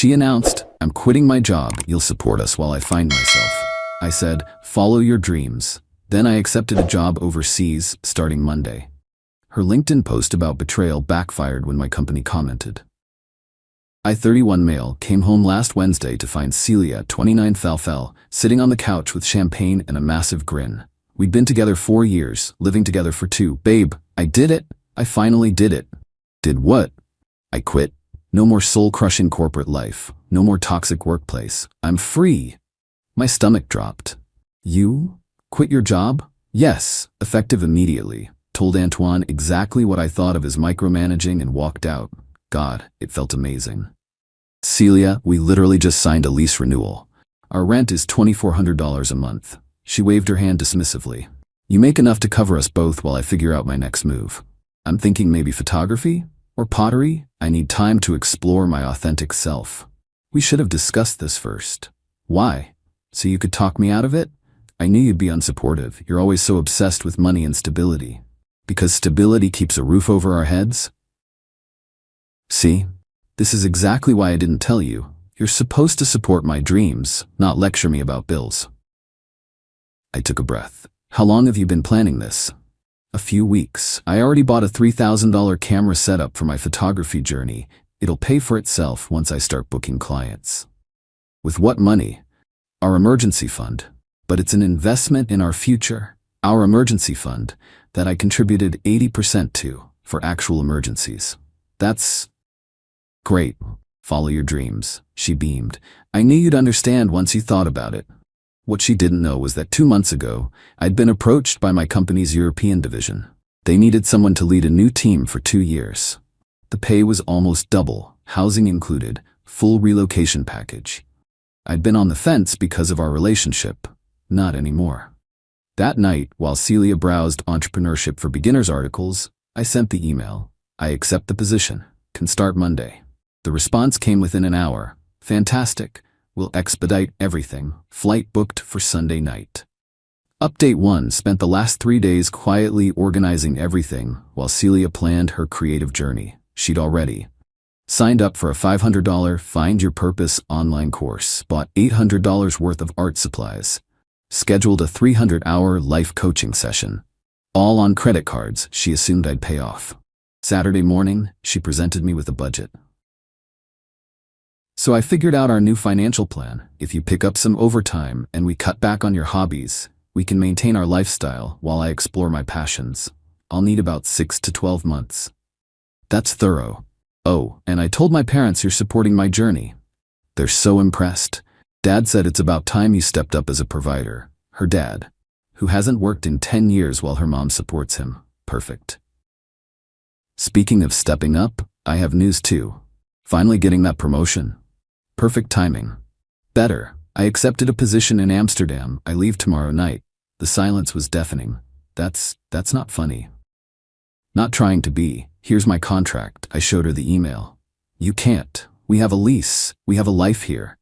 She announced, "I'm quitting my job. You'll support us while I find myself." I said, "Follow your dreams." Then I accepted a job overseas starting Monday. Her LinkedIn post about betrayal backfired when my company commented. I, 31 male, came home last Wednesday to find Celia, 29 Falfel, sitting on the couch with champagne and a massive grin. We'd been together 4 years, living together for 2. "Babe, I did it. I finally did it." "Did what?" "I quit. No more soul-crushing corporate life. No more toxic workplace. I'm free." My stomach dropped. "You? Quit your job?" "Yes, effective immediately." Told Antoine exactly what I thought of his micromanaging and walked out. God, it felt amazing. "Celia, we literally just signed a lease renewal. Our rent is $2,400 a month." She waved her hand dismissively. "You make enough to cover us both while I figure out my next move." I'm thinking maybe photography? Or pottery? I need time to explore my authentic self. "We should have discussed this first." "Why? So you could talk me out of it?" "I knew you'd be unsupportive. You're always so obsessed with money and stability." "Because stability keeps a roof over our heads?" "See? This is exactly why I didn't tell you. You're supposed to support my dreams, not lecture me about bills." I took a breath. "How long have you been planning this?" "A few weeks. I already bought a $3,000 camera setup for my photography journey. It'll pay for itself once I start booking clients." "With what money?" "Our emergency fund. But it's an investment in our future. Our emergency fund that I contributed 80% to for actual emergencies." "That's great. Follow your dreams." She beamed. "I knew you'd understand once you thought about it." What she didn't know was that 2 months ago, I'd been approached by my company's European division. They needed someone to lead a new team for 2 years. The pay was almost double, housing included, full relocation package. I'd been on the fence because of our relationship. Not anymore. That night, while Celia browsed Entrepreneurship for Beginners articles, I sent the email. "I accept the position. Can start Monday." The response came within an hour. "Fantastic. We'll expedite everything. Flight booked for Sunday night." Update 1 spent the last 3 days quietly organizing everything while Celia planned her creative journey. She'd already signed up for a $500 Find Your Purpose online course, bought $800 worth of art supplies, scheduled a 300-hour life coaching session. All on credit cards she assumed I'd pay off. Saturday morning, she presented me with a budget. "So I figured out our new financial plan. If you pick up some overtime and we cut back on your hobbies, we can maintain our lifestyle while I explore my passions. I'll need about 6 to 12 months. That's thorough. Oh, and I told my parents you're supporting my journey. They're so impressed. Dad said it's about time you stepped up as a provider." Her dad, who hasn't worked in 10 years while her mom supports him. Perfect. Speaking of stepping up, I have news too. Finally getting that promotion. Perfect timing. Better. I accepted a position in Amsterdam. I leave tomorrow night. The silence was deafening. That's not funny. Not trying to be. "Here's my contract." I showed her the email. "You can't. We have a lease. We have a life here.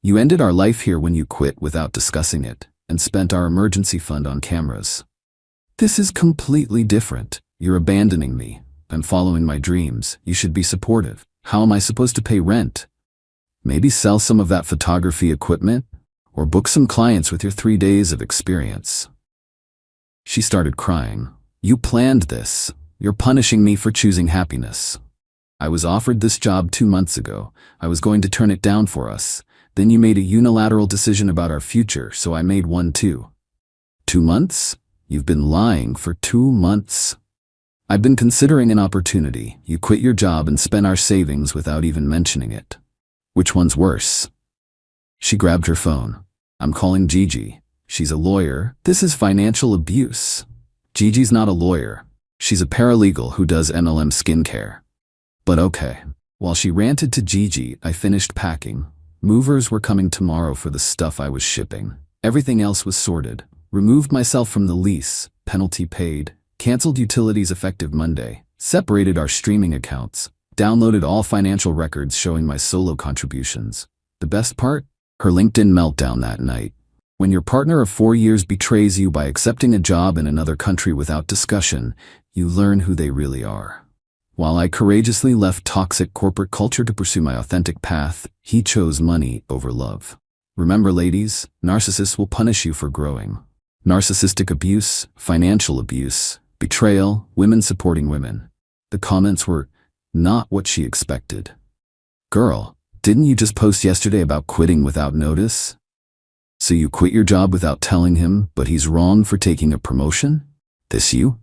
You ended our life here when you quit without discussing it, and spent our emergency fund on cameras. This is completely different. You're abandoning me. I'm following my dreams. You should be supportive. How am I supposed to pay rent? Maybe sell some of that photography equipment? Or book some clients with your 3 days of experience." She started crying. "You planned this. You're punishing me for choosing happiness. I was offered this job 2 months ago. I was going to turn it down for us. Then you made a unilateral decision about our future, so I made one too." 2 months? You've been lying for 2 months. I've been considering an opportunity. You quit your job and spent our savings without even mentioning it. Which one's worse? She grabbed her phone. "I'm calling Gigi. She's a lawyer. This is financial abuse." Gigi's not a lawyer. She's a paralegal who does MLM skincare. But okay. While she ranted to Gigi, I finished packing. Movers were coming tomorrow for the stuff I was shipping. Everything else was sorted. Removed myself from the lease, penalty paid, canceled utilities effective Monday, separated our streaming accounts, downloaded all financial records showing my solo contributions. The best part? Her LinkedIn meltdown that night. When your partner of 4 years betrays you by accepting a job in another country without discussion, you learn who they really are. While I courageously left toxic corporate culture to pursue my authentic path, he chose money over love. Remember, ladies, narcissists will punish you for growing. Narcissistic abuse, financial abuse, betrayal, women supporting women. The comments were not what she expected. Girl, didn't you just post yesterday about quitting without notice? So you quit your job without telling him, but he's wrong for taking a promotion? This you?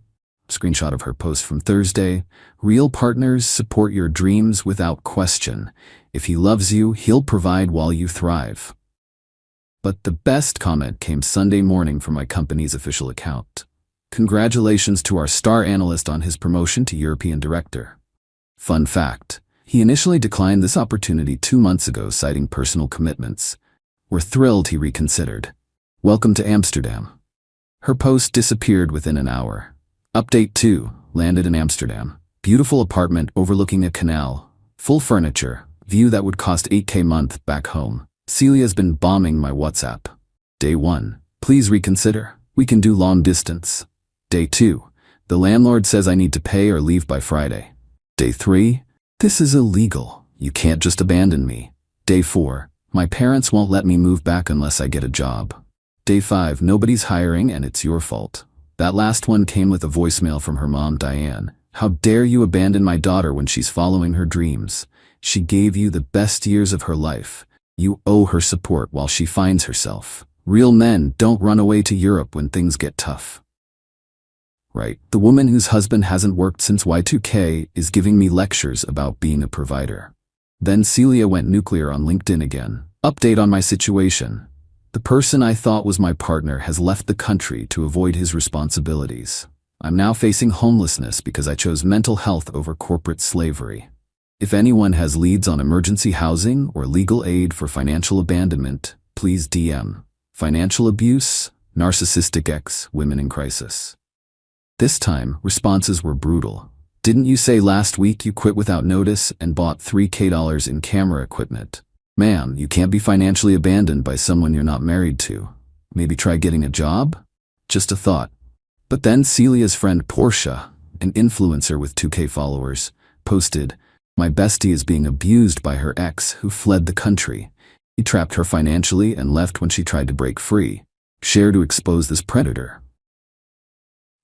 Screenshot of her post from Thursday. Real partners support your dreams without question. If he loves you, he'll provide while you thrive. But the best comment came Sunday morning from my company's official account. Congratulations to our star analyst on his promotion to European director. Fun fact, he initially declined this opportunity 2 months ago, citing personal commitments. We're thrilled he reconsidered. Welcome to Amsterdam. Her post disappeared within an hour. Update 2, landed in Amsterdam. Beautiful apartment overlooking a canal. Full furniture. View that would cost $8K a month back home. Celia's been bombing my WhatsApp. Day 1, please reconsider. We can do long distance. Day 2, the landlord says I need to pay or leave by Friday. Day 3, this is illegal. You can't just abandon me. Day 4, my parents won't let me move back unless I get a job. Day 5, nobody's hiring and it's your fault. That last one came with a voicemail from her mom, Diane. How dare you abandon my daughter when she's following her dreams? She gave you the best years of her life. You owe her support while she finds herself. Real men don't run away to Europe when things get tough. Right, the woman whose husband hasn't worked since Y2K is giving me lectures about being a provider. Then Celia went nuclear on LinkedIn again. Update on my situation. The person I thought was my partner has left the country to avoid his responsibilities. I'm now facing homelessness because I chose mental health over corporate slavery. If anyone has leads on emergency housing or legal aid for financial abandonment, please DM. Financial abuse, narcissistic ex, women in crisis. This time, responses were brutal. Didn't you say last week you quit without notice and bought $3K in camera equipment? Ma'am, you can't be financially abandoned by someone you're not married to. Maybe try getting a job? Just a thought. But then Celia's friend Portia, an influencer with 2K followers, posted, "My bestie is being abused by her ex who fled the country. He trapped her financially and left when she tried to break free. Share to expose this predator."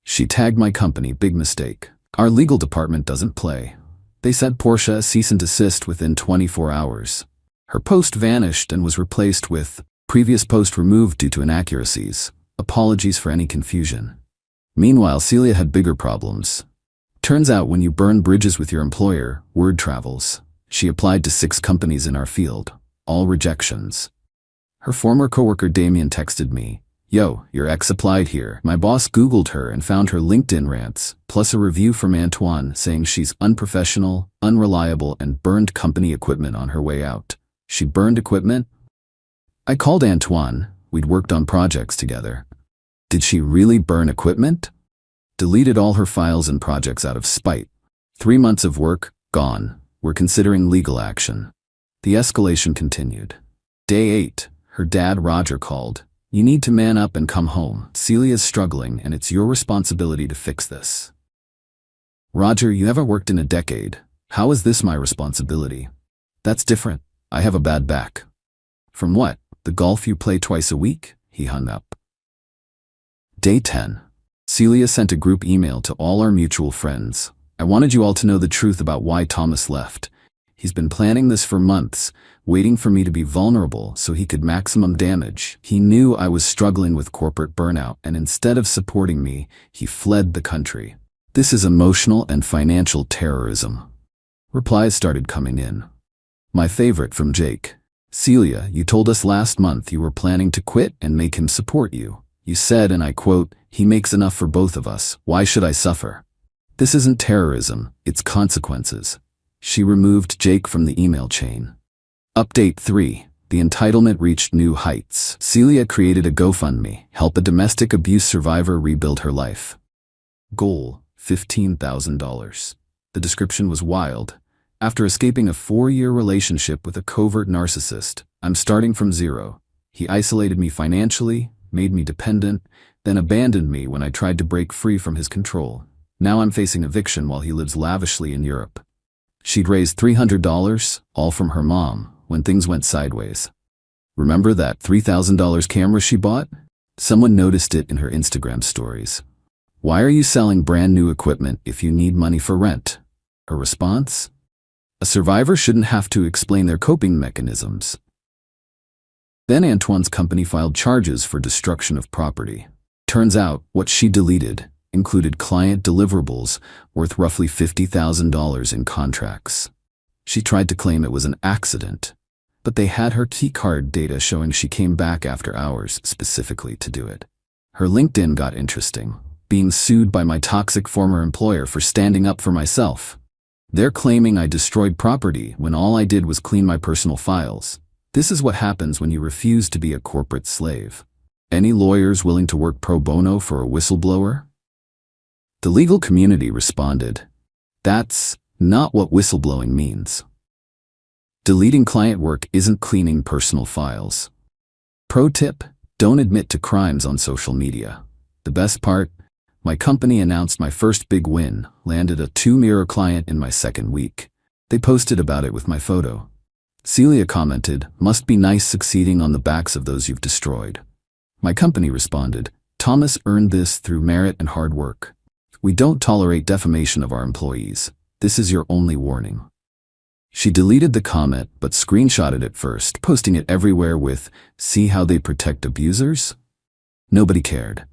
She tagged my company, big mistake. Our legal department doesn't play. They sent Portia a cease and desist within 24 hours. Her post vanished and was replaced with, "Previous post removed due to inaccuracies. Apologies for any confusion." Meanwhile, Celia had bigger problems. Turns out when you burn bridges with your employer, word travels. She applied to 6 companies in our field. All rejections. Her former coworker Damien texted me, "Yo, your ex applied here." My boss Googled her and found her LinkedIn rants, plus a review from Antoine saying she's unprofessional, unreliable, and burned company equipment on her way out. She burned equipment? I called Antoine. We'd worked on projects together. Did she really burn equipment? Deleted all her files and projects out of spite. 3 months of work, gone. We're considering legal action. The escalation continued. Day 8, her dad Roger called. "You need to man up and come home. Celia's struggling and it's your responsibility to fix this." Roger, you haven't worked in a decade. How is this my responsibility? That's different. I have a bad back. From what? The golf you play twice a week? He hung up. Day 10. Celia sent a group email to all our mutual friends. "I wanted you all to know the truth about why Thomas left. He's been planning this for months, waiting for me to be vulnerable so he could maximum damage. He knew I was struggling with corporate burnout, and instead of supporting me, he fled the country. This is emotional and financial terrorism." Replies started coming in. My favorite from Jake. "Celia, you told us last month you were planning to quit and make him support you. You said, and I quote, 'He makes enough for both of us. Why should I suffer?' This isn't terrorism, it's consequences." She removed Jake from the email chain. Update 3. The entitlement reached new heights. Celia created a GoFundMe, help a domestic abuse survivor rebuild her life. Goal, $15,000. The description was wild. After escaping a 4-year relationship with a covert narcissist, I'm starting from zero. He isolated me financially, made me dependent, then abandoned me when I tried to break free from his control. Now I'm facing eviction while he lives lavishly in Europe. She'd raised $300, all from her mom, when things went sideways. Remember that $3,000 camera she bought? Someone noticed it in her Instagram stories. Why are you selling brand new equipment if you need money for rent? Her response? A survivor shouldn't have to explain their coping mechanisms. Then Antoine's company filed charges for destruction of property. Turns out, what she deleted included client deliverables worth roughly $50,000 in contracts. She tried to claim it was an accident, but they had her key card data showing she came back after hours specifically to do it. Her LinkedIn got interesting, being sued by my toxic former employer for standing up for myself. They're claiming I destroyed property when all I did was clean my personal files. This is what happens when you refuse to be a corporate slave. Any lawyers willing to work pro bono for a whistleblower? The legal community responded, "That's not what whistleblowing means. Deleting client work isn't cleaning personal files." Pro tip, don't admit to crimes on social media. The best part, my company announced my first big win, landed a 2-mirror client in my second week. They posted about it with my photo. Celia commented, "Must be nice succeeding on the backs of those you've destroyed." My company responded, "Thomas earned this through merit and hard work. We don't tolerate defamation of our employees. This is your only warning." She deleted the comment but screenshotted it first, posting it everywhere with, "See how they protect abusers?" Nobody cared.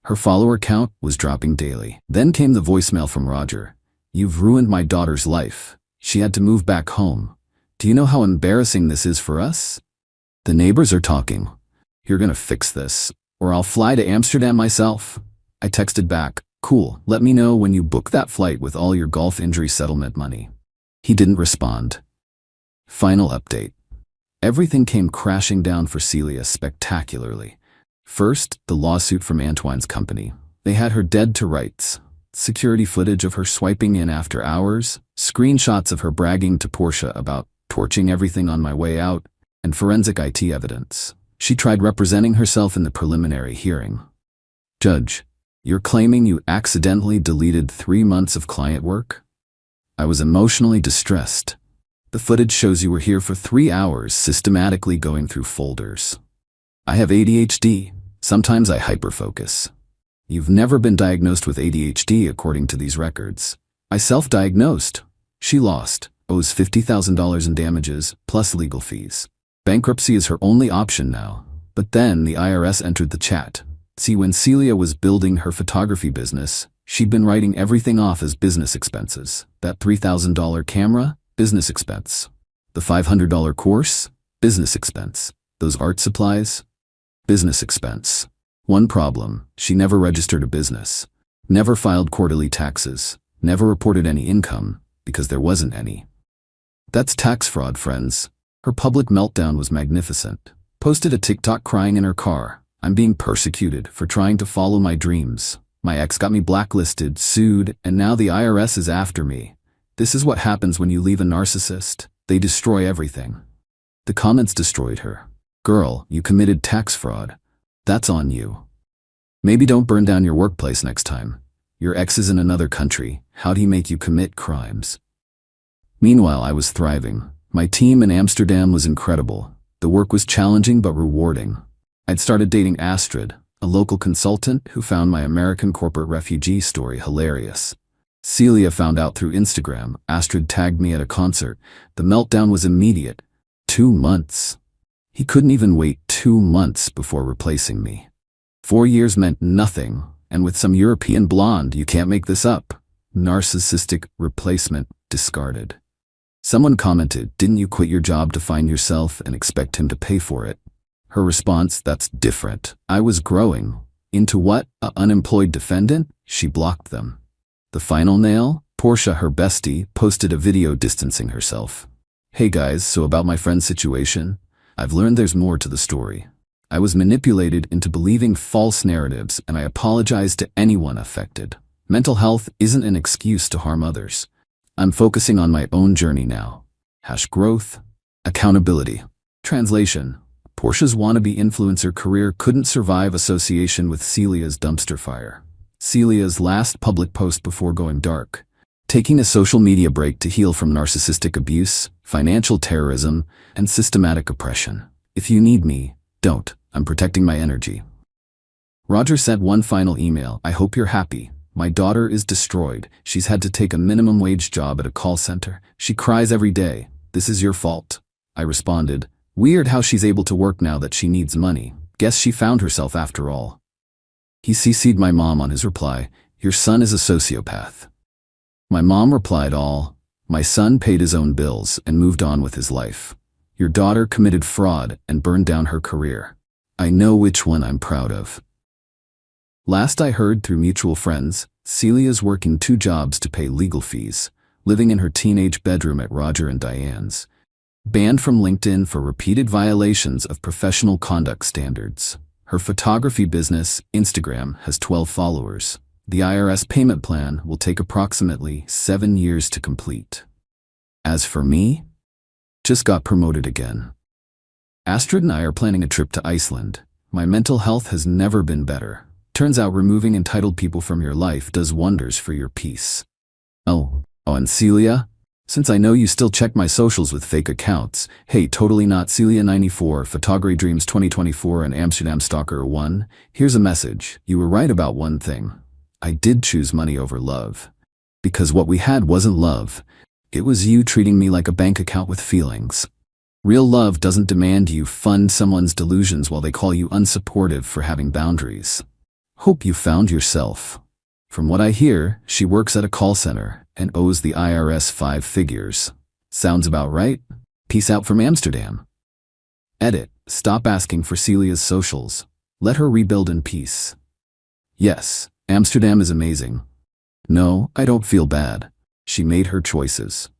Her follower count was dropping daily. Then came the voicemail from Roger. "You've ruined my daughter's life. She had to move back home. Do you know how embarrassing this is for us? The neighbors are talking. You're gonna fix this, or I'll fly to Amsterdam myself." I texted back, "Cool, let me know when you book that flight with all your golf injury settlement money." He didn't respond. Final update. Everything came crashing down for Celia spectacularly. First, the lawsuit from Antoine's company. They had her dead to rights. Security footage of her swiping in after hours, screenshots of her bragging to Portia about torching everything on my way out, and forensic IT evidence. She tried representing herself in the preliminary hearing. "Judge, you're claiming you accidentally deleted 3 months of client work?" I was emotionally distressed. "The footage shows you were here for 3 hours systematically going through folders." "I have ADHD. Sometimes I hyperfocus." "You've never been diagnosed with ADHD according to these records." "I self-diagnosed." She lost, owes $50,000 in damages, plus legal fees. Bankruptcy is her only option now. But then the IRS entered the chat. See, when Celia was building her photography business, she'd been writing everything off as business expenses. That $3,000 camera, business expense. The $500 course, business expense. Those art supplies, business expense. One problem, she never registered a business, never filed quarterly taxes, never reported any income, because there wasn't any. That's tax fraud, friends. Her public meltdown was magnificent. Posted a TikTok crying in her car. "I'm being persecuted for trying to follow my dreams. My ex got me blacklisted, sued, and now the IRS is after me. This is what happens when you leave a narcissist. They destroy everything." The comments destroyed her. "Girl, you committed tax fraud. That's on you. Maybe don't burn down your workplace next time. Your ex is in another country. How'd he make you commit crimes?" Meanwhile, I was thriving. My team in Amsterdam was incredible. The work was challenging but rewarding. I'd started dating Astrid, a local consultant who found my American corporate refugee story hilarious. Celia found out through Instagram. Astrid tagged me at a concert. The meltdown was immediate. 2 months. He couldn't even wait 2 months before replacing me. 4 years meant nothing, and with some European blonde, you can't make this up. Narcissistic replacement discarded. Someone commented, "Didn't you quit your job to find yourself and expect him to pay for it?" Her response, "That's different. I was growing." Into what? An unemployed defendant? She blocked them. The final nail? Portia, her bestie, posted a video distancing herself. "Hey guys, so about my friend's situation, I've learned there's more to the story. I was manipulated into believing false narratives, and I apologize to anyone affected. Mental health isn't an excuse to harm others. I'm focusing on my own journey now. #growth, accountability." Translation: Portia's wannabe influencer career couldn't survive association with Celia's dumpster fire. Celia's last public post before going dark. Taking a social media break to heal from narcissistic abuse, financial terrorism, and systematic oppression. If you need me, don't. I'm protecting my energy. Roger sent one final email. I hope you're happy. My daughter is destroyed. She's had to take a minimum wage job at a call center. She cries every day. This is your fault. I responded, weird how she's able to work now that she needs money. Guess she found herself after all. He CC'd my mom on his reply. Your son is a sociopath. My mom replied all. My son paid his own bills and moved on with his life. Your daughter committed fraud and burned down her career. I know which one I'm proud of. Last I heard through mutual friends, Celia's working 2 jobs to pay legal fees, living in her teenage bedroom at Roger and Diane's. Banned from LinkedIn for repeated violations of professional conduct standards. Her photography business, Instagram, has 12 followers. The IRS payment plan will take approximately 7 years to complete. As for me, just got promoted again. Astrid and I are planning a trip to Iceland. My mental health has never been better. Turns out removing entitled people from your life does wonders for your peace. Oh, and Celia? Since I know you still check my socials with fake accounts, hey, totally not Celia94, Photography Dreams 2024 and Amsterdam Stalker 1, here's a message. You were right about one thing. I did choose money over love. Because what we had wasn't love. It was you treating me like a bank account with feelings. Real love doesn't demand you fund someone's delusions while they call you unsupportive for having boundaries. Hope you found yourself. From what I hear, she works at a call center and owes the IRS 5 figures. Sounds about right? Peace out from Amsterdam. Edit. Stop asking for Celia's socials. Let her rebuild in peace. Yes, Amsterdam is amazing. No, I don't feel bad. She made her choices.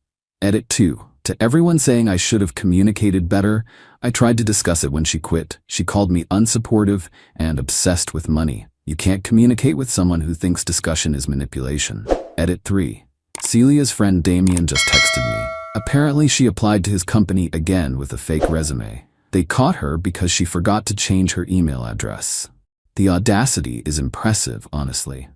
Edit 2. To everyone saying I should have communicated better, I tried to discuss it when she quit. She called me unsupportive and obsessed with money. You can't communicate with someone who thinks discussion is manipulation. Edit 3. Celia's friend Damien just texted me. Apparently she applied to his company again with a fake resume. They caught her because she forgot to change her email address. The audacity is impressive, honestly.